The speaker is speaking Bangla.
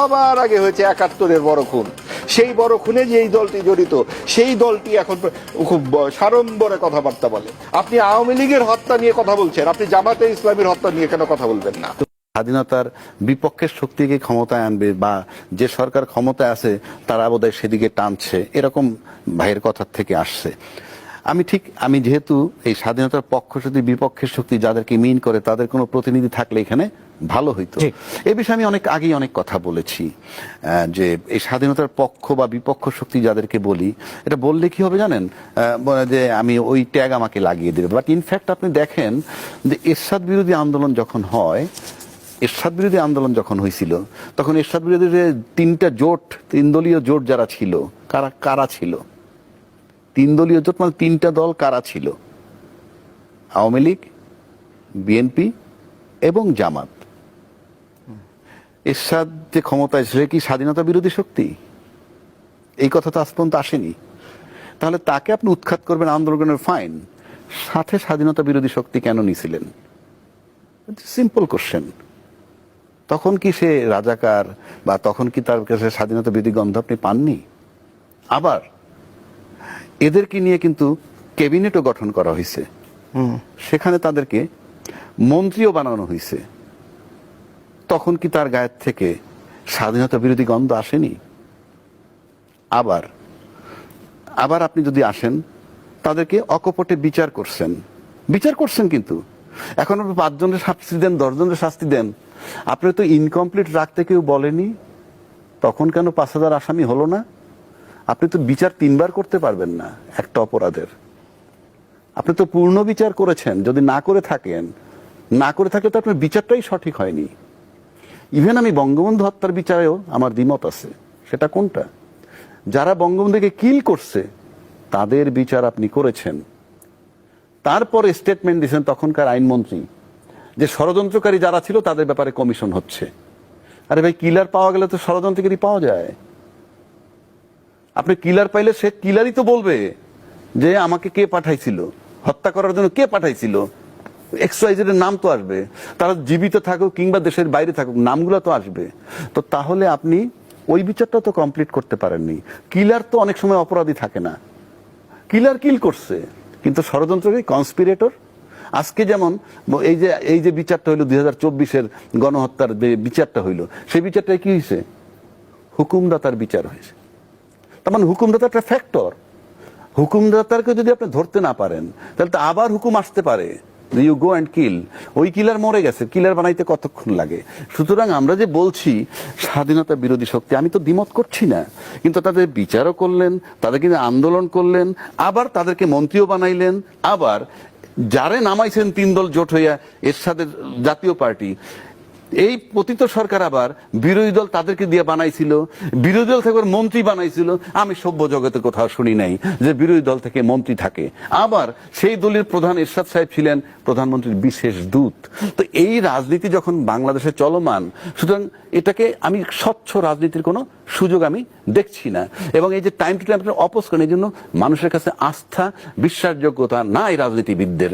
সবার আগে হয়েছে ৭১-এর বড় খুন। সেই বড় খুনে যে এই দলটি জড়িত, সেই দলটি এখন খুব সাড়ম্বরে কথাবার্তা বলে। আপনি আওয়ামী লীগের হত্যা নিয়ে কথা বলছেন, আপনি জামাতে ইসলামীর হত্যা নিয়ে কেন কথা বলবেন না? স্বাধীনতার বিপক্ষের শক্তিকে ক্ষমতায় আনবে বা যে সরকার ক্ষমতায় আছে তারা বোধহয় সেদিকে টানছে, এরকম ভাইয়ের কথার থেকে আসছে। আমি যেহেতু এই স্বাধীনতার পক্ষ শক্তি বিপক্ষের শক্তি যাদেরকে মিন করে তাদের কোনো প্রতিনিধি থাকলে এখানে ভালো হইতো। এই বিষয়ে আমি আগেই অনেক কথা বলেছি যে এই স্বাধীনতার পক্ষ বা বিপক্ষ শক্তি যাদেরকে বলি, এটা বললে কি হবে জানেন, যে আমি ওই ট্যাগ আমাকে লাগিয়ে দেবে। বাট ইনফ্যাক্ট আপনি দেখেন যে এরশাদ বিরোধী আন্দোলন যখন হয়, এরশাদ বিরোধী আন্দোলন যখন হয়েছিল তখন এরশাদ বিরোধী যে তিন দলীয় জোট যারা ছিল, কারা ছিল? তিন দলীয় জোট মানে তিনটা দল কারা ছিল? আওয়ামী লীগ, বিএনপি এবং জামাত। এরশাদ যে ক্ষমতায় সে কি স্বাধীনতা বিরোধী শক্তি? এই কথা তো আজ পর্যন্ত আসেনি। তাহলে তাকে আপনি উৎখাত করবেন আন্দোলনের, ফাইন, সাথে স্বাধীনতা বিরোধী শক্তি কেন নিয়েছিলেন? Simple question. তখন কি সে রাজাকার বা তখন কি তার কাছে স্বাধীনতা বিরোধী গন্ধ আপনি পাননি? আবার এদেরকে নিয়ে কিন্তু ক্যাবিনেটও গঠন করা হয়েছে, সেখানে তাদেরকে মন্ত্রীও বানানো হয়েছে। তখন কি তার গায়ের থেকে স্বাধীনতা বিরোধী গন্ধ আসেনি? আবার আপনি যদি আসেন, তাদেরকে অকপটে বিচার করছেন কিন্তু এখন ৫ জনের শাস্তি দেন, 10 জনের শাস্তি দেন। আপনি তো ইনকমপ্লিট রাখতে কেউ বলেনি, তখন কেন ৫,০০০ আসামি হলো না? আপনি তো বিচার ৩ বার করতে পারবেন না একটা অপরাধের। আপনি তো পূর্ণ বিচার করেছেন। যদি না করে থাকলে তো আপনার বিচারটাই সঠিক হয়নি। ইভেন আমি বঙ্গবন্ধু হত্যার বিচারেও আমার দ্বিমত আছে। সেটা কোনটা? যারা বঙ্গবন্ধুকে কিল করছে তাদের বিচার আপনি করেছেন, তারপরে স্টেটমেন্ট দিয়েছেন তখনকার আইনমন্ত্রী যে ষড়যন্ত্রকারী যারা ছিল তাদের ব্যাপারে কমিশন হচ্ছে। আরে ভাই, কিলার পাওয়া গেলে তো ষড়যন্ত্রকারী পাওয়া যায়। আপনি কিলার পাইলে সে কিলারই তো বলবে যে আমাকে কে পাঠাইছিল, হত্যা করার জন্য কে পাঠাইছিল, XYZ এর নাম তো আসবে। তারা জীবিত থাকুক কিংবা দেশের বাইরে থাকুক, নামগুলো তো আসবে। তো তাহলে আপনি ওই বিচারটা তো কমপ্লিট করতে পারেননি। কিলার তো অনেক সময় অপরাধী থাকে না, কিলার কিল করছে, কিন্তু ষড়যন্ত্রকারী কনস্পিরেটর। আজকে যেমন এই যে বিচারটা হইলো 2024-এর গণহত্যার যে বিচারটা হইলো, সেই বিচারটা কি হয়েছে? হুকুমদাতার বিচার হয়েছে। তার মানে হুকুমদাতা একটা ফ্যাক্টর। হুকুমদাতারকে যদি আপনি ধরতে না পারেন, তাহলে তো আবার হুকুম আসতে পারে, ইউ গো অ্যান্ড কিল। ওই কিলার মরে গেছে, কিলার বানাইতে কতক্ষণ লাগে? সুতরাং আমরা যে বলছি স্বাধীনতা বিরোধী শক্তি, আমি তো দ্বিমত করছি না, কিন্তু তাদের বিচারও করলেন, তাদের কিন্তু আন্দোলন করলেন, আবার তাদেরকে মন্ত্রীও বানাইলেন, আবার যারে নামাইছেন 3 দল জোট হইয়া এরশাদের জাতীয় পার্টি, এই পতিত সরকার আবার বিরোধী দল তাদেরকে দিয়ে বানাইছিল, বিরোধী দল থেকে মন্ত্রী বানাইছিল। আমি সভ্য জগতে কোথাও শুনি নাই যে বিরোধী দল থেকে মন্ত্রী থাকে। আবার সেই দলের প্রধান এরশাদ সাহেব ছিলেন প্রধানমন্ত্রীর বিশেষ দূত। তো এই রাজনীতি যখন বাংলাদেশে চলমান, সুতরাং এটাকে আমি স্বচ্ছ রাজনীতির কোনো সুযোগ আমি দেখছি না। এবং এই যে টাইম টু টাইম অপোজ করেন, এই জন্য মানুষের কাছে আস্থা, বিশ্বাসযোগ্যতা নাই রাজনীতিবিদদের।